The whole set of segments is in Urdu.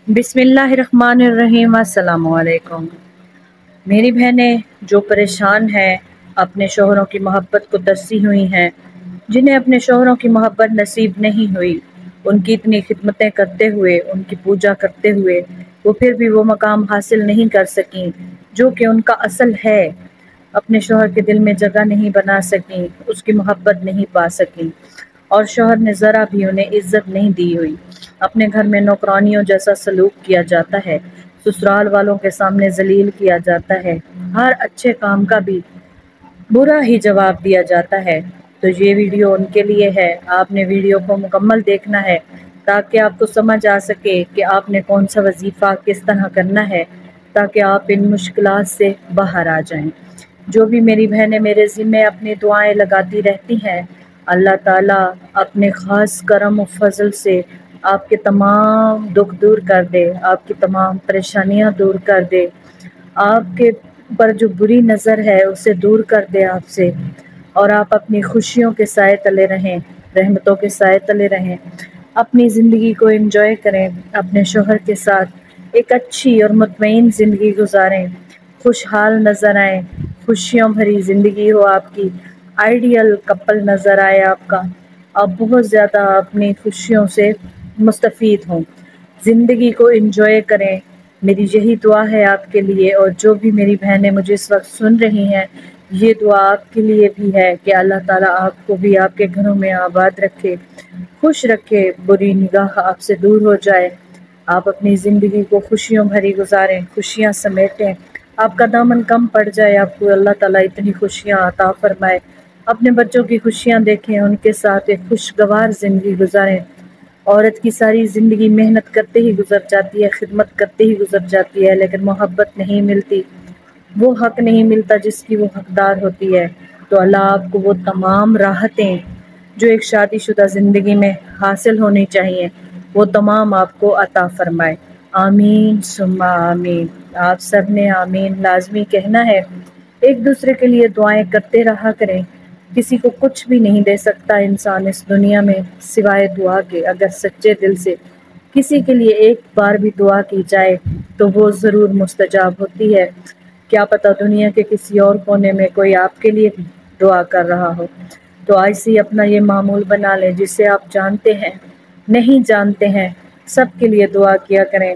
بسم اللہ الرحمن الرحیم۔ السلام علیکم میری بہنیں جو پریشان ہیں، اپنے شوہروں کی محبت کو ترسی ہوئی ہیں، جنہیں اپنے شوہروں کی محبت نصیب نہیں ہوئی، ان کی اتنی خدمتیں کرتے ہوئے، ان کی پوجا کرتے ہوئے وہ پھر بھی وہ مقام حاصل نہیں کر سکیں جو کہ ان کا اصل ہے، اپنے شوہر کے دل میں جگہ نہیں بنا سکیں، اس کی محبت نہیں پا سکیں، اور شوہر نے ذرا بھی انہیں عزت نہیں دی ہوئی، اپنے گھر میں نوکرانیوں جیسا سلوک کیا جاتا ہے، سسرال والوں کے سامنے ذلیل کیا جاتا ہے، ہر اچھے کام کا بھی برا ہی جواب دیا جاتا ہے۔ تو یہ ویڈیو ان کے لیے ہے، آپ نے ویڈیو کو مکمل دیکھنا ہے تاکہ آپ کو سمجھ آ سکے کہ آپ نے کون سا وظیفہ کس طرح کرنا ہے، تاکہ آپ ان مشکلات سے باہر آ جائیں۔ جو بھی میری بہنیں میرے ذمے اپنی دعائیں لگاتی رہتی ہیں، اللہ تعالیٰ اپنے خاص کرم و فضل سے آپ کے تمام دکھ دور کر دے، آپ کی تمام پریشانیاں دور کر دے، آپ کے پر جو بری نظر ہے اسے دور کر دے آپ سے، اور آپ اپنی خوشیوں کے سائے تلے رہیں، رحمتوں کے سائے تلے رہیں، اپنی زندگی کو انجوائے کریں، اپنے شوہر کے ساتھ ایک اچھی اور مطمئن زندگی گزاریں، خوشحال نظر آئیں، خوشیوں بھری زندگی ہو آپ کی، آئیڈیل کپل نظر آئے آپ کا، آپ بہت زیادہ اپنی خوشیوں سے مستفید ہوں، زندگی کو انجوائے کریں۔ میری یہی دعا ہے آپ کے لیے، اور جو بھی میری بہنیں مجھے اس وقت سن رہی ہیں، یہ دعا آپ کے لیے بھی ہے کہ اللہ تعالیٰ آپ کو بھی آپ کے گھروں میں آباد رکھے، خوش رکھے، بری نگاہ آپ سے دور ہو جائے، آپ اپنی زندگی کو خوشیوں بھری گزاریں، خوشیاں سمیٹیں، آپ کا دامن کم پڑ جائے، آپ کو اللہ تعالیٰ اتنی خوشیاں عطا فرمائے، اپنے بچوں کی خوشیاں دیکھیں، ان کے ساتھ ایک خوشگوار زندگی گزاریں۔ عورت کی ساری زندگی محنت کرتے ہی گزر جاتی ہے، خدمت کرتے ہی گزر جاتی ہے، لیکن محبت نہیں ملتی، وہ حق نہیں ملتا جس کی وہ حقدار ہوتی ہے۔ تو اللہ آپ کو وہ تمام راحتیں جو ایک شادی شدہ زندگی میں حاصل ہونی چاہیے، وہ تمام آپ کو عطا فرمائے۔ آمین ثم آمین۔ آپ سب نے آمین لازمی کہنا ہے، ایک دوسرے کے لیے دعائیں کرتے رہا کریں۔ کسی کو کچھ بھی نہیں دے سکتا انسان اس دنیا میں سوائے دعا کے، اگر سچے دل سے کسی کے لیے ایک بار بھی دعا کی جائے تو وہ ضرور مستجاب ہوتی ہے۔ کیا پتہ دنیا کے کسی اور کونے میں کوئی آپ کے لیے دعا کر رہا ہو۔ تو آج سے اپنا یہ معمول بنا لیں، جسے آپ جانتے ہیں، نہیں جانتے ہیں، سب کے لیے دعا کیا کریں۔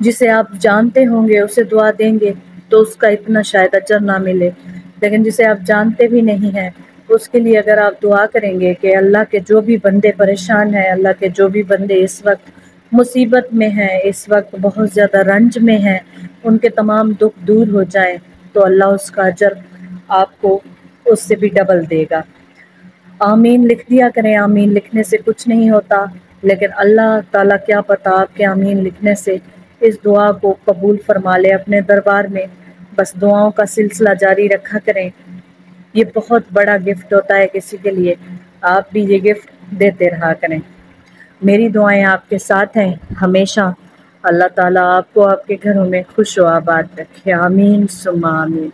جسے آپ جانتے ہوں گے اسے دعا دیں گے تو اس کا اتنا شاید اجر نہ ملے، لیکن جسے آپ جانتے بھی نہیں ہیں اس کے لیے اگر آپ دعا کریں گے کہ اللہ کے جو بھی بندے پریشان ہیں، اللہ کے جو بھی بندے اس وقت مصیبت میں ہیں، اس وقت بہت زیادہ رنج میں ہیں، ان کے تمام دکھ دور ہو جائیں، تو اللہ اس کا اجر آپ کو اس سے بھی ڈبل دے گا۔ آمین لکھ دیا کریں، آمین لکھنے سے کچھ نہیں ہوتا، لیکن اللہ تعالیٰ کیا پتہ آپ کے آمین لکھنے سے اس دعا کو قبول فرما لے اپنے دربار میں۔ بس دعاؤں کا سلسلہ جاری رکھا کریں، یہ بہت بڑا گفٹ ہوتا ہے کسی کے لیے، آپ بھی یہ گفٹ دیتے رہا کریں۔ میری دعائیں آپ کے ساتھ ہیں ہمیشہ، اللہ تعالیٰ آپ کو آپ کے گھروں میں خوش و آباد رکھے، آمین ثم آمین۔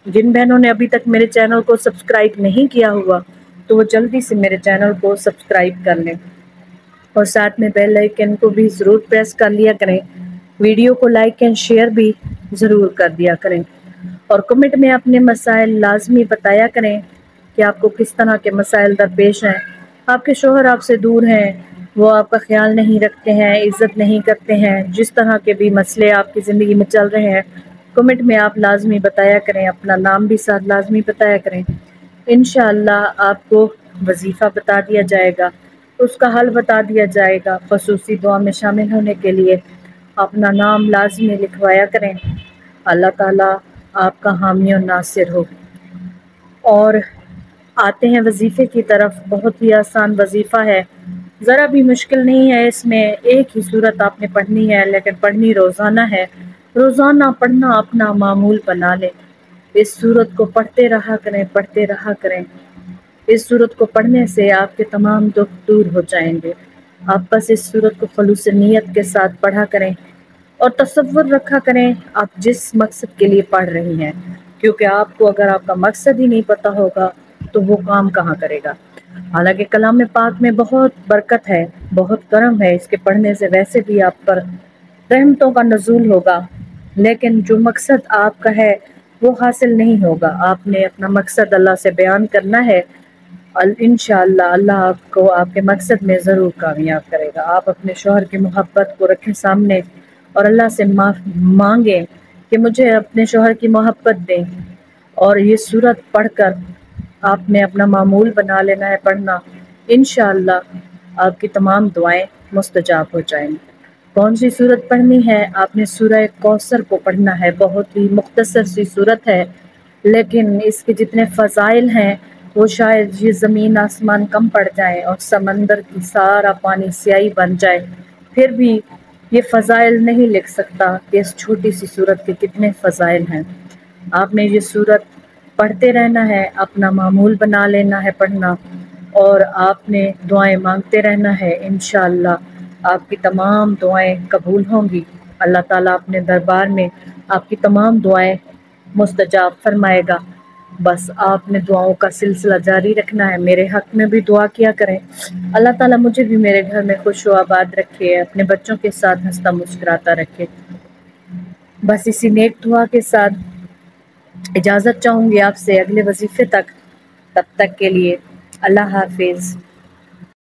جن بہنوں نے ابھی تک میرے چینل کو سبسکرائب نہیں کیا ہوا تو وہ جلدی سے میرے چینل کو سبسکرائب کر لیں، اور ساتھ میں بیل آئیکن کو بھی ضرور پریس کر لیا کریں، ویڈیو کو لائک اینڈ شیئر بھی ضرور کر دیا کریں، اور کمنٹ میں اپنے مسائل لازمی بتایا کریں کہ آپ کو کس طرح کے مسائل درپیش ہیں۔ آپ کے شوہر آپ سے دور ہیں، وہ آپ کا خیال نہیں رکھتے ہیں، عزت نہیں کرتے ہیں، جس طرح کے بھی مسئلے آپ کی زندگی میں چل رہے ہیں، کمنٹ میں آپ لازمی بتایا کریں، اپنا نام بھی ساتھ لازمی بتایا کریں، انشاءاللہ آپ کو وظیفہ بتا دیا جائے گا، اس کا حل بتا دیا جائے گا۔ خصوصی دعا میں شامل ہونے کے لیے اپنا نام لازمی لکھوایا کریں، اللہ تعالیٰ آپ کا حامی و ناصر ہو۔ اور آتے ہیں وظیفے کی طرف، بہت ہی آسان وظیفہ ہے، ذرا بھی مشکل نہیں ہے، اس میں ایک ہی صورت آپ نے پڑھنی ہے، لیکن پڑھنی روزانہ ہے، روزانہ پڑھنا اپنا معمول بنا لیں، اس صورت کو پڑھتے رہا کریں، پڑھتے رہا کریں، اس صورت کو پڑھنے سے آپ کے تمام دکھ دور ہو جائیں گے۔ آپ بس اس صورت کو خلوص نیت کے ساتھ پڑھا کریں، اور تصور رکھا کریں آپ جس مقصد کے لیے پڑھ رہی ہیں، کیونکہ آپ کو اگر آپ کا مقصد ہی نہیں پتہ ہوگا تو وہ کام کہاں کرے گا۔ حالانکہ کلام پاک میں بہت برکت ہے، بہت کرم ہے، اس کے پڑھنے سے ویسے بھی آپ پر رحمتوں کا نزول ہوگا، لیکن جو مقصد آپ کا ہے وہ حاصل نہیں ہوگا۔ آپ نے اپنا مقصد اللہ سے بیان کرنا ہے، انشاءاللہ اللہ آپ کو آپ کے مقصد میں ضرور کامیاب کرے گا۔ آپ اپنے شوہر کی محبت کو رکھیں سامنے اور اللہ سے مانگیں کہ مجھے اپنے شوہر کی محبت دیں، اور یہ سورت پڑھ کر آپ نے اپنا معمول بنا لینا ہے پڑھنا، انشاءاللہ آپ کی تمام دعائیں مستجاب ہو جائیں گی۔ کون سی سورت پڑھنی ہے؟ آپ نے سورہ کوثر کو پڑھنا ہے، بہت ہی مختصر سی سورت ہے، لیکن اس کے جتنے فضائل ہیں وہ شاید یہ زمین آسمان کم پڑ جائیں اور سمندر کی سارا پانی سیاہی بن جائے، پھر بھی یہ فضائل نہیں لکھ سکتا کہ اس چھوٹی سی سورت کے کتنے فضائل ہیں۔ آپ نے یہ سورت پڑھتے رہنا ہے، اپنا معمول بنا لینا ہے پڑھنا، اور آپ نے دعائیں مانگتے رہنا ہے، انشاءاللہ آپ کی تمام دعائیں قبول ہوں گی۔ اللہ تعالیٰ اپنے دربار میں آپ کی تمام دعائیں مستجاب فرمائے گا۔ بس آپ نے دعاؤں کا سلسلہ جاری رکھنا ہے، میرے حق میں بھی دعا کیا کریں، اللہ تعالیٰ مجھے بھی میرے گھر میں خوش و آباد رکھے، اپنے بچوں کے ساتھ ہنستا مسکراتا رکھے۔ بس اسی نیک دعا کے ساتھ اجازت چاہوں گی آپ سے اگلے وظیفے تک، تب تک کے لیے اللہ حافظ۔